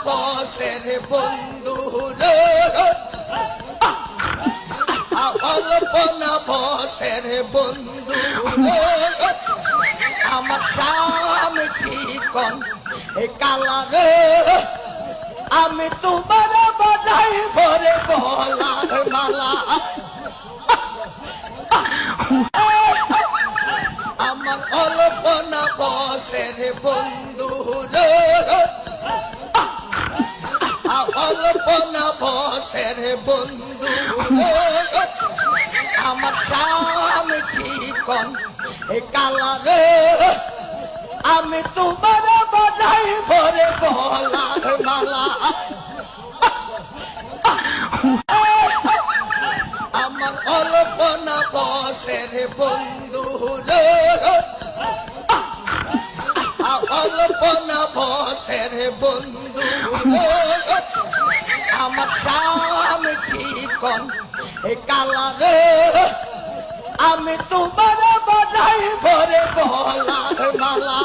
বসের বন্ধু রে, অল্প না বসের বন্ধু রে, আমার স্বামী চিকন এ কালা রে, আমি তোমার বানাই ভরে গলার মালা। আমার অল্প না বসের বন্ধু রে, অল্প না বসের বন্ধু রে, আমার স্বামী চিকন এ কালা রে, আমি তোমার বানাই ভরে গলার মালা। আমার অল্প না বসের বন্ধু রে, অল্প না বসের বন্ধু রে, আমার স্বামী চিকন এ কালা রে, আমি তোমার বানাই ভরে গলার মালা।